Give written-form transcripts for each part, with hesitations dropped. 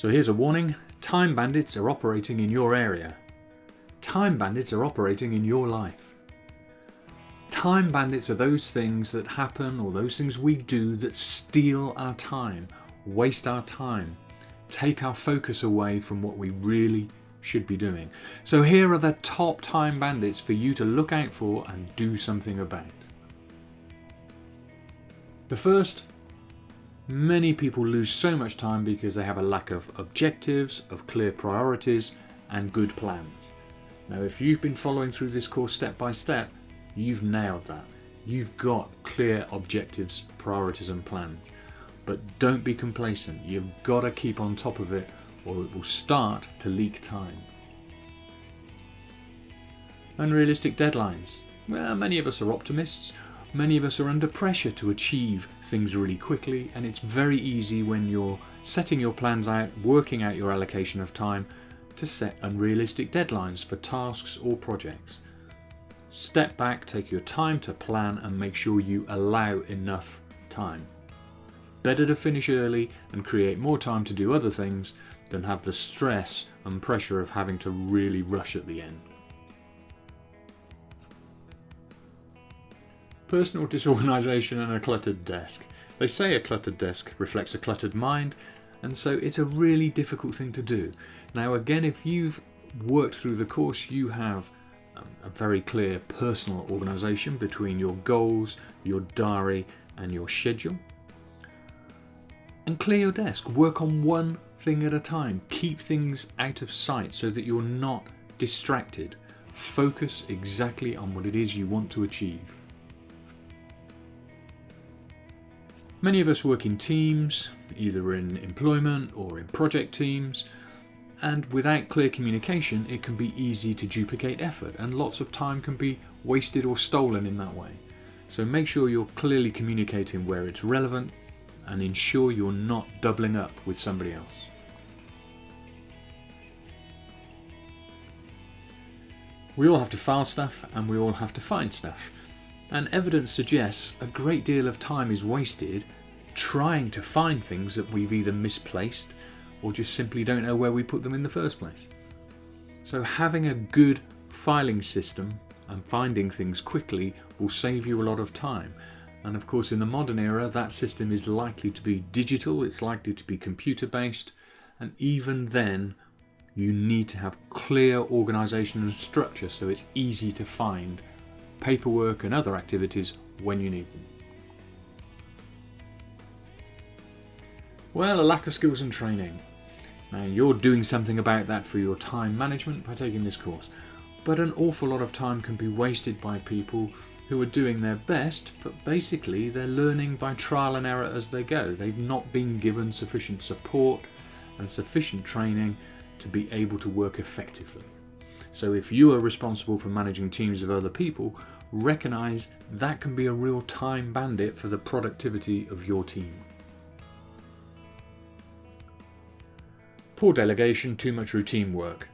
So here's a warning: time bandits are operating in your area. Time bandits are operating in your life. Time bandits are those things that happen, or those things we do, that steal our time, waste our time, take our focus away from what we really should be doing. So here are the top time bandits for you to look out for and do something about. The first: many people lose so much time because they have a lack of objectives, of clear priorities, and good plans. Now, if you've been following through this course step by step, you've nailed that. You've got clear objectives, priorities, and plans. But don't be complacent. You've got to keep on top of it, or it will start to leak time. Unrealistic deadlines. Well, many of us are optimists. Many of us are under pressure to achieve things really quickly, and it's very easy when you're setting your plans out, working out your allocation of time, to set unrealistic deadlines for tasks or projects. Step back, take your time to plan, and make sure you allow enough time. Better to finish early and create more time to do other things than have the stress and pressure of having to really rush at the end. Personal disorganisation and a cluttered desk. They say a cluttered desk reflects a cluttered mind, and so it's a really difficult thing to do. Now again, if you've worked through the course, you have a very clear personal organisation between your goals, your diary, and your schedule. And clear your desk. Work on one thing at a time. Keep things out of sight so that you're not distracted. Focus exactly on what it is you want to achieve. Many of us work in teams, either in employment or in project teams, and without clear communication it can be easy to duplicate effort, and lots of time can be wasted or stolen in that way. So make sure you're clearly communicating where it's relevant, and ensure you're not doubling up with somebody else. We all have to file stuff, and we all have to find stuff. And evidence suggests a great deal of time is wasted trying to find things that we've either misplaced or just simply don't know where we put them in the first place. So having a good filing system and finding things quickly will save you a lot of time. And of course, in the modern era, that system is likely to be digital, it's likely to be computer based, and even then you need to have clear organisation and structure so it's easy to find paperwork and other activities when you need them. Well, a lack of skills and training. Now, you're doing something about that for your time management by taking this course, but an awful lot of time can be wasted by people who are doing their best, but basically they're learning by trial and error as they go. They've not been given sufficient support and sufficient training to be able to work effectively. So if you are responsible for managing teams of other people, recognise that can be a real time bandit for the productivity of your team. Poor delegation, too much routine work.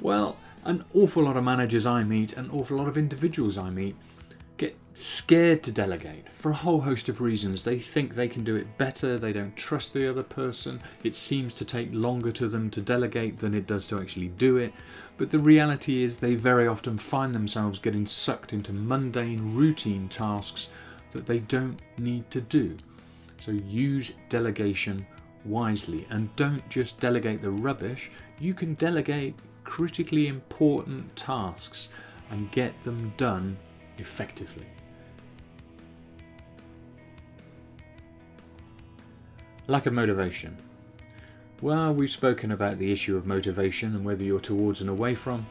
Well, an awful lot of managers I meet, an awful lot of individuals I meet, get scared to delegate for a whole host of reasons. They think they can do it better, they don't trust the other person, it seems to take longer to them to delegate than it does to actually do it. But the reality is they very often find themselves getting sucked into mundane, routine tasks that they don't need to do. So use delegation wisely, and don't just delegate the rubbish. You can delegate critically important tasks and get them done effectively. Lack of motivation. Well, we've spoken about the issue of motivation and whether you're towards and away from,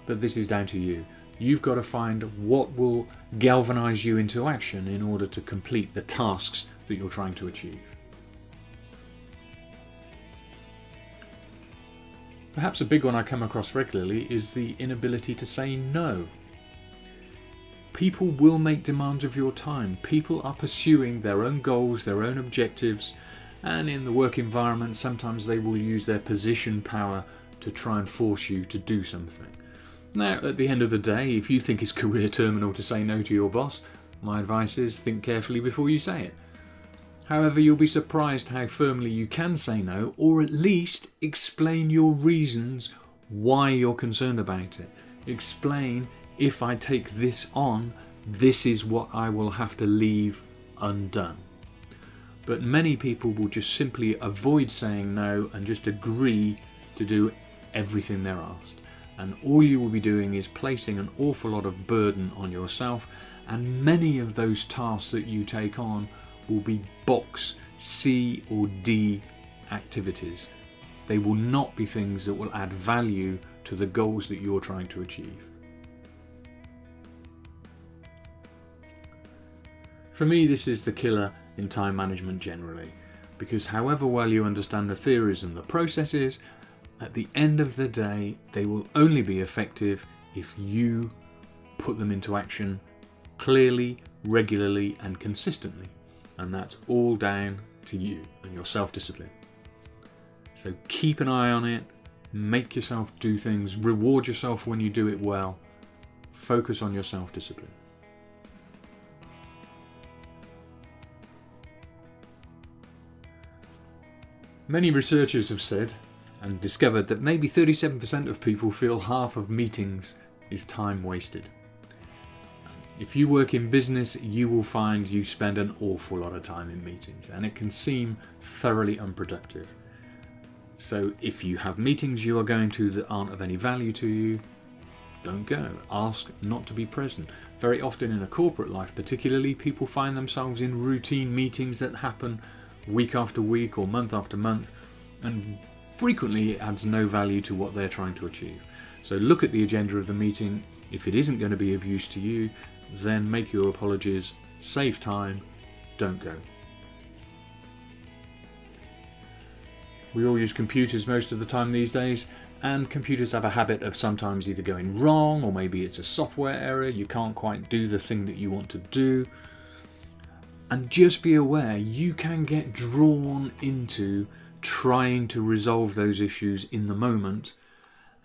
but this is down to you. You've got to find what will galvanise you into action in order to complete the tasks that you're trying to achieve. Perhaps a big one I come across regularly is the inability to say no. People will make demands of your time. People are pursuing their own goals, their own objectives, and in the work environment sometimes they will use their position power to try and force you to do something. Now, at the end of the day, if you think it's career terminal to say no to your boss, my advice is think carefully before you say it. However, you'll be surprised how firmly you can say no, or at least explain your reasons why you're concerned about it. Explain, if I take this on, this is what I will have to leave undone. But many people will just simply avoid saying no and just agree to do everything they're asked. And all you will be doing is placing an awful lot of burden on yourself, and many of those tasks that you take on will be box C or D activities. They will not be things that will add value to the goals that you're trying to achieve. For me, this is the killer in time management generally, because however well you understand the theories and the processes, at the end of the day, they will only be effective if you put them into action clearly, regularly, and consistently. And that's all down to you and your self-discipline. So keep an eye on it, make yourself do things, reward yourself when you do it well, focus on your self-discipline. Many researchers have said and discovered that maybe 37% of people feel half of meetings is time wasted. If you work in business, you will find you spend an awful lot of time in meetings, and it can seem thoroughly unproductive. So if you have meetings you are going to that aren't of any value to you, don't go. Ask not to be present. Very often in a corporate life particularly, people find themselves in routine meetings that happen week after week or month after month, and frequently it adds no value to what they're trying to achieve. So look at the agenda of the meeting. If it isn't going to be of use to you, then make your apologies, save time, don't go. We all use computers most of the time these days, and computers have a habit of sometimes either going wrong, or maybe it's a software error, you can't quite do the thing that you want to do. And just be aware, you can get drawn into trying to resolve those issues in the moment.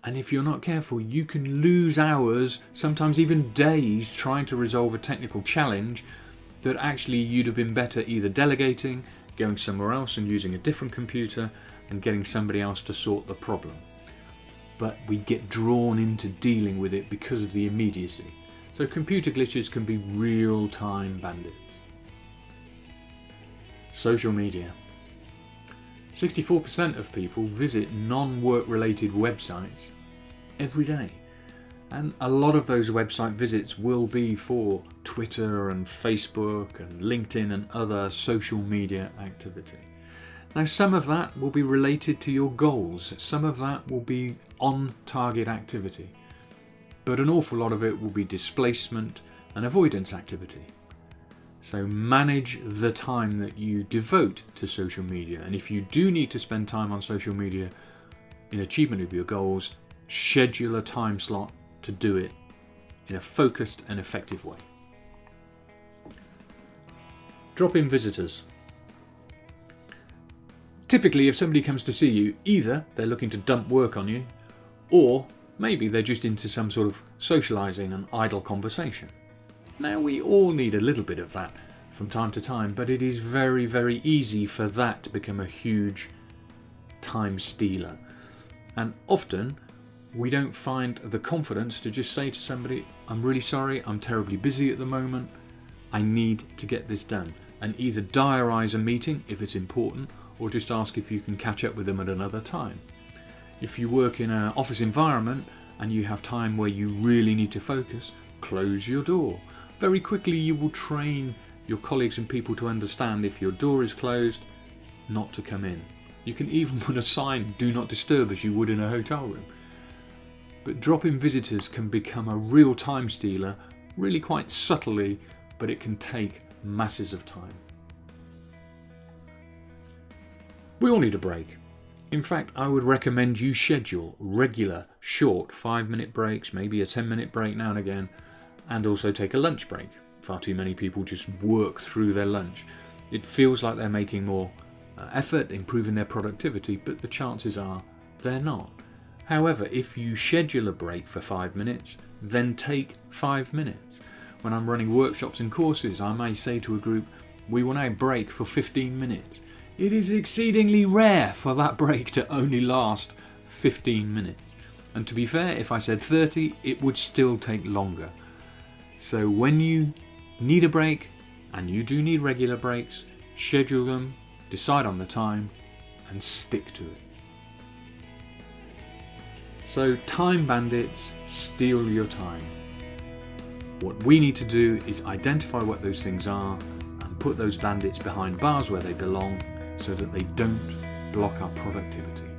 And if you're not careful, you can lose hours, sometimes even days, trying to resolve a technical challenge that actually you'd have been better either delegating, going somewhere else and using a different computer, and getting somebody else to sort the problem. But we get drawn into dealing with it because of the immediacy. So computer glitches can be real-time bandits. Social media. 64% of people visit non-work related websites every day, and a lot of those website visits will be for Twitter and Facebook and LinkedIn and other social media activity. Now, some of that will be related to your goals, some of that will be on target activity, but an awful lot of it will be displacement and avoidance activity. So manage the time that you devote to social media, and if you do need to spend time on social media in achievement of your goals, schedule a time slot to do it in a focused and effective way. Drop in visitors. Typically, if somebody comes to see you, either they're looking to dump work on you, or maybe they're just into some sort of socialising and idle conversation. Now, we all need a little bit of that from time to time, but it is very, very easy for that to become a huge time stealer. And often, we don't find the confidence to just say to somebody, I'm really sorry, I'm terribly busy at the moment, I need to get this done. And either diarise a meeting if it's important, or just ask if you can catch up with them at another time. If you work in an office environment and you have time where you really need to focus, close your door. Very quickly you will train your colleagues and people to understand if your door is closed, not to come in. You can even put a sign, do not disturb, as you would in a hotel room. But drop-in visitors can become a real time stealer, really quite subtly, but it can take masses of time. We all need a break. In fact, I would recommend you schedule regular, short 5-minute breaks, maybe a 10-minute break now and again, and also take a lunch break. Far too many people just work through their lunch. It feels like they're making more effort, improving their productivity, but the chances are they're not. However, if you schedule a break for 5 minutes, then take 5 minutes. When I'm running workshops and courses, I may say to a group, we will now break for 15 minutes. It is exceedingly rare for that break to only last 15 minutes. And to be fair, if I said 30, it would still take longer. So when you need a break, and you do need regular breaks, schedule them, decide on the time, and stick to it. So time bandits steal your time. What we need to do is identify what those things are and put those bandits behind bars where they belong so that they don't block our productivity.